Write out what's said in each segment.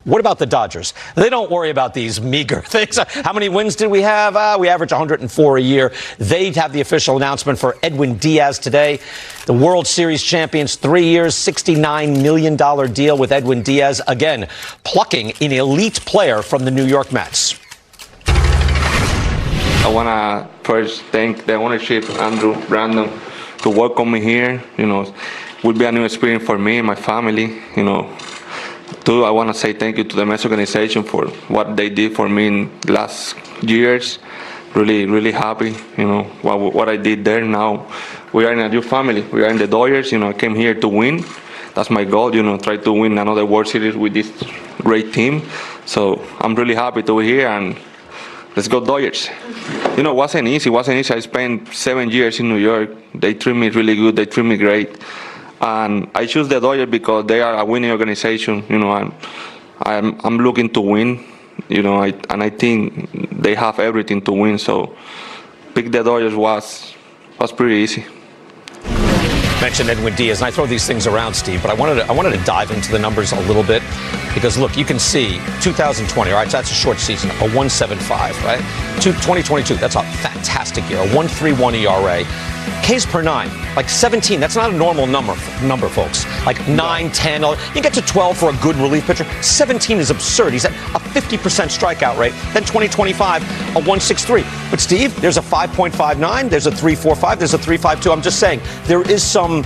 What about the Dodgers? They don't worry about these meager things. How many wins did we have? We average 104 a year. They have the official announcement for Edwin Diaz today. The World Series champions, 3 years, $69 million deal with Edwin Diaz. Again, plucking an elite player from the New York Mets. I want to first thank the ownership, Andrew, Brandon, to welcome me here. It will be a new experience for me and my family. Too, I want to say thank you to the Mets organization for what they did for me in the last years. Really, really happy, what I did there. Now we are in a new family. We are in the Dodgers. I came here to win. That's my goal, try to win another World Series with this great team. So I'm really happy to be here, and let's go Dodgers. It wasn't easy. I spent 7 years in New York. They treat me really good. They treat me great. And I choose the Dodgers because they are a winning organization. I'm looking to win. And I think they have everything to win. So pick the Dodgers was pretty easy. Mentioned Edwin Diaz, and I throw these things around, Steve, but I wanted to dive into the numbers a little bit because, look, you can see 2020, all right, so that's a short season, a 1.75, right? 2022, that's a fantastic year, a 1.31 ERA. Ks per 9, like 17. That's not a normal number, folks. Like 9, 10. You get to 12 for a good relief pitcher. 17 is absurd. He's at a 50% strikeout rate. Then 2025, a 1.63. But Steve, there's a 5.59. There's a 3.45. There's a 3.52. I'm just saying there is some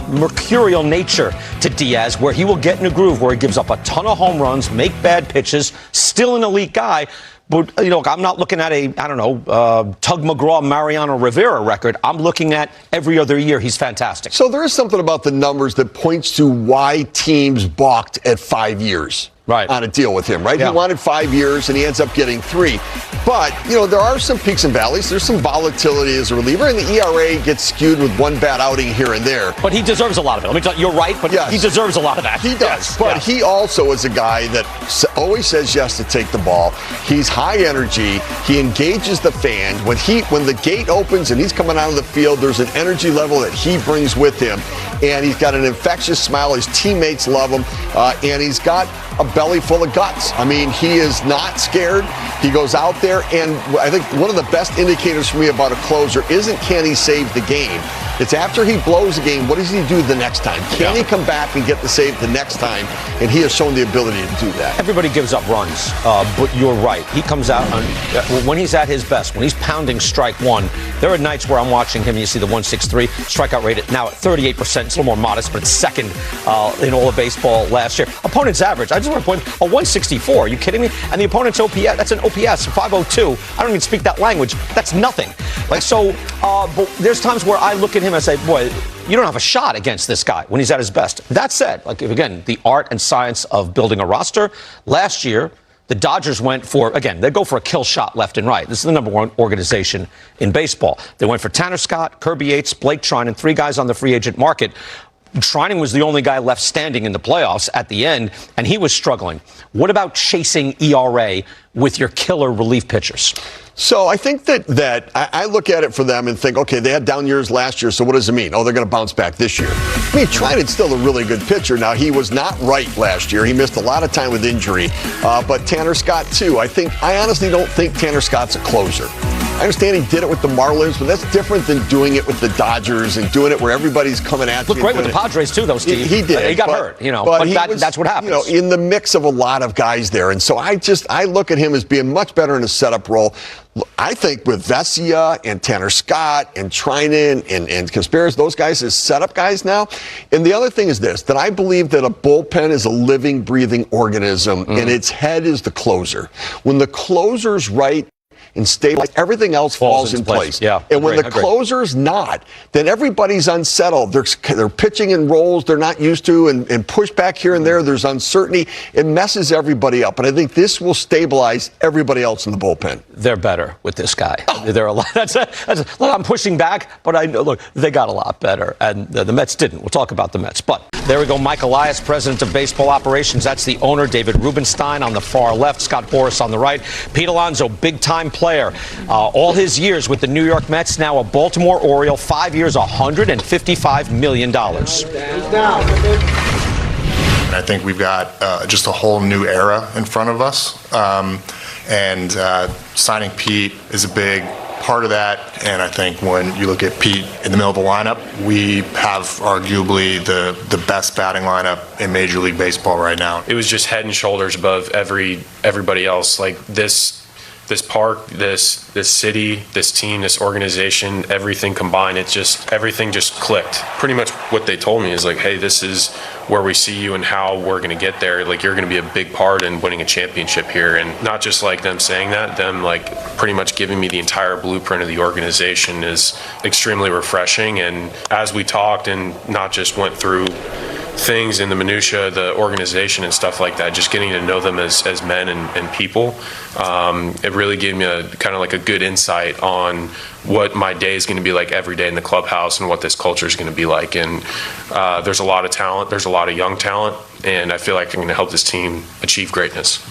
mercurial nature to Diaz where he will get in a groove where he gives up a ton of home runs, make bad pitches, still an elite guy. But, I'm not looking at a, Tug McGraw, Mariano Rivera record. I'm looking at every other year he's fantastic. So there is something about the numbers that points to why teams balked at 5 years. Right. On a deal with him, right? Yeah. He wanted 5 years, and he ends up getting 3. But, there are some peaks and valleys. There's some volatility as a reliever, and the ERA gets skewed with one bad outing here and there. But he deserves a lot of it. Let me tell you, you're right, but yes, he deserms a lot of that. He does. But he also is a guy that always says yes to take the ball. He's high energy. He engages the fans. When the gate opens and he's coming out of the field, there's an energy level that he brings with him. And he's got an infectious smile. His teammates love him. And he's got a belly full of guts. He is not scared. He goes out there, and I think one of the best indicators for me about a closer isn't can he save the game. It's after he blows the game, what does he do the next time? Can he come back and get the save the next time? And he has shown the ability to do that. Everybody gives up runs, but you're right. He comes out when he's at his best, when he's pounding strike one. There are nights where I'm watching him and you see the 1.63 strikeout rate now at 38%. It's a little more modest, but it's second in all of baseball last year. Opponent's average, I just want to point a 1.64. Are you kidding me? And the opponent's OPS, that's an OPS, 502. I don't even speak that language. That's nothing. But there's times where I look at him and say, boy, you don't have a shot against this guy when he's at his best. That said, again, the art and science of building a roster. Last year, the Dodgers went for, again, they go for a kill shot left and right. This is the number one organization in baseball. They went for Tanner Scott, Kirby Yates, Blake Treinen, 3 guys on the free agent market. Treinen was the only guy left standing in the playoffs at the end, and he was struggling. What about chasing ERA with your killer relief pitchers? So I think that I look at it for them and think, okay, they had down years last year, so what does it mean? Oh, they're going to bounce back this year. Treinen's still a really good pitcher. Now, he was not right last year. He missed a lot of time with injury. But Tanner Scott, too. I honestly don't think Tanner Scott's a closer. I understand he did it with the Marlins, but that's different than doing it with the Dodgers and doing it where everybody's coming at you. Looked great with the Padres, too, though, Steve. He did. He got hurt, but that's what happens. In the mix of a lot of guys there. And so I look at him as being much better in a setup role. I think with Vesia and Tanner Scott and Treinen and Kasparis, those guys as setup guys now. And the other thing is this, that I believe that a bullpen is a living, breathing organism, and its head is the closer. When the closer's right and stabilized, everything else falls in place. Yeah, and when the closer's not, then everybody's unsettled. They're pitching in roles they're not used to and push back here and there. There's uncertainty. It messes everybody up. And I think this will stabilize everybody else in the bullpen. They're better with this guy. They're a lot. Look, I'm pushing back, but I know, look, they got a lot better. And the Mets didn't. We'll talk about the Mets. But there we go. Mike Elias, president of baseball operations. That's the owner. David Rubenstein on the far left. Scott Boras on the right. Pete Alonso, big-time player. All his years with the New York Mets, now a Baltimore Oriole, 5 years, $155 million. I think we've got just a whole new era in front of us. And signing Pete is a big part of that. And I think when you look at Pete in the middle of the lineup, we have arguably the best batting lineup in Major League Baseball right now. It was just head and shoulders above everybody else. Like this park, this city, this team, this organization, everything combined, everything just clicked. Pretty much what they told me is like, hey, this is where we see you and how we're going to get there. Like, you're going to be a big part in winning a championship here. And not just like them saying that, them like pretty much giving me the entire blueprint of the organization is extremely refreshing. And as we talked and not just went through things in the minutia, the organization and stuff like that, just getting to know them as men and people, it really gave me a kind of like a good insight on what my day is going to be like every day in the clubhouse and what this culture is going to be like. And there's a lot of talent, there's a lot of young talent, and I feel like I'm going to help this team achieve greatness.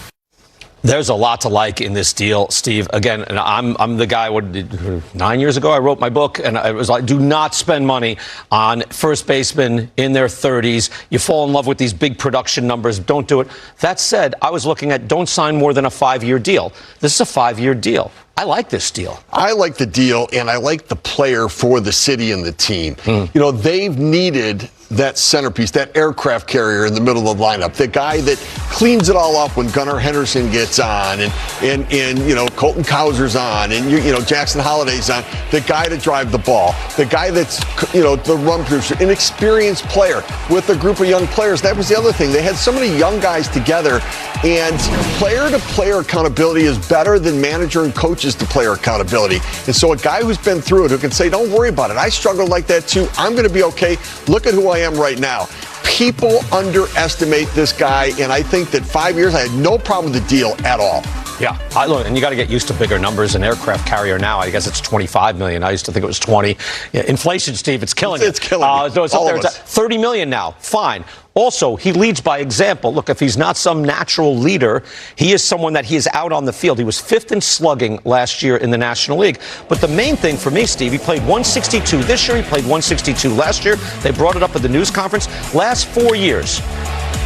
There's a lot to like in this deal, Steve. Again, and I'm the guy, 9 years ago I wrote my book, and I was like, do not spend money on first basemen in their 30s. You fall in love with these big production numbers. Don't do it. That said, I was looking at don't sign more than a 5-year deal. This is a 5-year deal. I like this deal. I like the deal, and I like the player for the city and the team. You know, they've needed that centerpiece, that aircraft carrier in the middle of the lineup, the guy that cleans it all up when Gunnar Henderson gets on and you know, Colton Cowser's on and you know, Jackson Holliday's on, the guy to drive the ball, the guy that's, you know, the run producer, an experienced player with a group of young players. That was the other thing. They had so many young guys together, and player-to-player accountability is better than manager and coaches-to-player accountability. And so a guy who's been through it, who can say, don't worry about it. I struggled like that too. I'm going to be okay. Look at who I am right now. People underestimate this guy, and I think that 5 years, I had no problem with the deal at all. Yeah, look, and you got to get used to bigger numbers. An aircraft carrier now, I guess it's $25 million. I used to think it was 20. Yeah, inflation, Steve, it's killing it. It's killing it. So it's up there. It's $30 million now. Fine. Also, he leads by example. Look, if he's not some natural leader, he is someone that he is out on the field. He was 5th in slugging last year in the National League. But the main thing for me, Steve, he played 162 this year. He played 162 last year. They brought it up at the news conference. Last 4 years,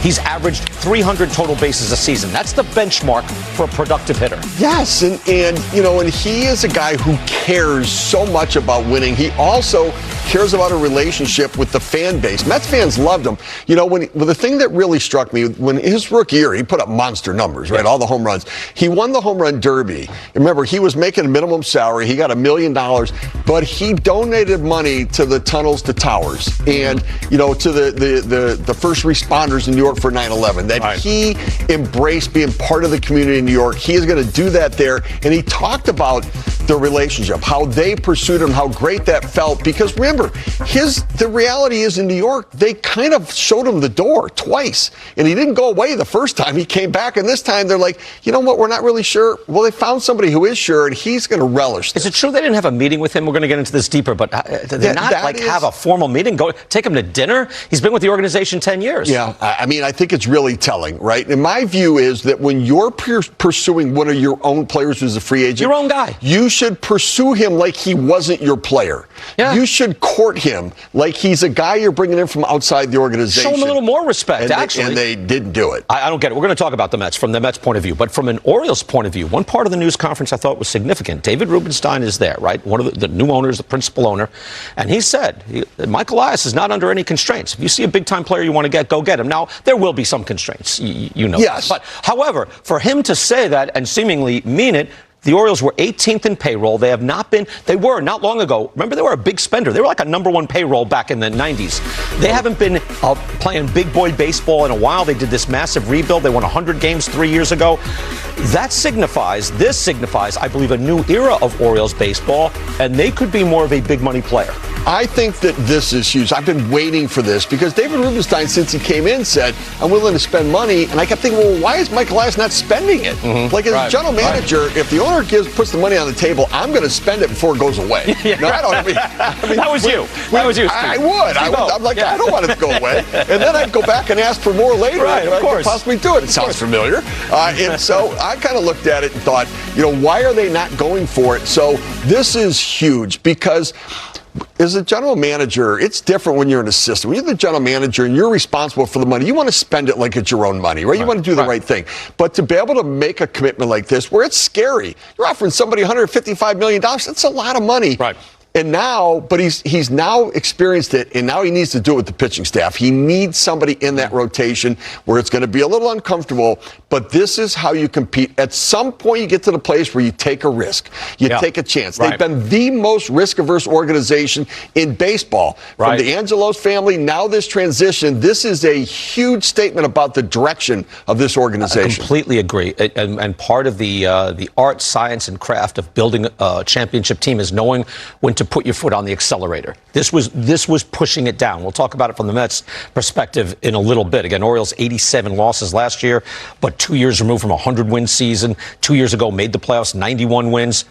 he's averaged 300 total bases a season. That's the benchmark for a productive hitter. Yes, and you know, and he is a guy who cares so much about winning. He also cares about a relationship with the fan base. Mets fans loved him. You know, the thing that really struck me, when his rookie year, he put up monster numbers, right? All the home runs. He won the home run derby. Remember, he was making a minimum salary. He got $1 million, but he donated money to the Tunnels to Towers and, you know, to the first responders in New York for 9/11. That he embraced being part of the community in New York. He is going to do that there. And he talked about the relationship, how they pursued him, how great that felt. Because remember, the reality is in New York, they kind of showed him the door twice. And he didn't go away the first time. He came back, and this time they're like, you know what, we're not really sure. Well, they found somebody who is sure, and he's going to relish this. Is it true they didn't have a meeting with him? We're going to get into this deeper, but did they not have a formal meeting? Go take him to dinner? He's been with the organization 10 years. Yeah, I mean, I think it's really telling, right? And my view is that when you're pursuing one of your own players who's a free agent, your own guy, you should pursue him like he wasn't your player. Yeah. You should court him like he's a guy you're bringing in from outside the organization. Show him a little more respect, actually. And they didn't do it. I don't get it. We're going to talk about the Mets from the Mets point of view. But from an Orioles point of view, one part of the news conference I thought was significant. David Rubenstein is there, right? One of the new owners, the principal owner. And he said, Mike Elias is not under any constraints. If you see a big-time player you want to get, go get him. Now, there will be some constraints, you know. Yes. But, however, for him to say that and seemingly mean it, the Orioles were 18th in payroll. They have not been. They were not long ago. Remember, they were a big spender. They were like a #1 payroll back in the 90s. They haven't been playing big boy baseball in a while. They did this massive rebuild. They won 100 games 3 years ago. This signifies, I believe, a new era of Orioles baseball, and they could be more of a big money player. I think that this is huge. I've been waiting for this because David Rubenstein, since he came in, said, I'm willing to spend money. And I kept thinking, well, why is Mike Elias not spending it? Like, as a general manager, if the owner puts the money on the table, I'm going to spend it before it goes away. Yeah, no, I mean, that was you. That was you, Steve. I would. I'm like, I don't want it to go away. And then I'd go back and ask for more later. Right, of course. I could possibly do it. It sounds familiar. And so I kind of looked at it and thought, you know, why are they not going for it? So this is huge because as a general manager, it's different when you're an assistant. When you're the general manager and you're responsible for the money, you want to spend it like it's your own money, right? You want to do the right thing. But to be able to make a commitment like this, where it's scary, you're offering somebody $155 million. That's a lot of money. Right. And now, but he's now experienced it, and now he needs to do it with the pitching staff. He needs somebody in that rotation where it's going to be a little uncomfortable, but this is how you compete. At some point, you get to the place where you take a risk. You take a chance. Right. They've been the most risk-averse organization in baseball. From the Angelos family, now this transition, this is a huge statement about the direction of this organization. I completely agree. And part of the art, science, and craft of building a championship team is knowing when to put your foot on the accelerator. This was pushing it down. We'll talk about it from the Mets' perspective in a little bit. Again, Orioles 87 losses last year, but 2 years removed from a 100-win season. 2 years ago, made the playoffs, 91 wins.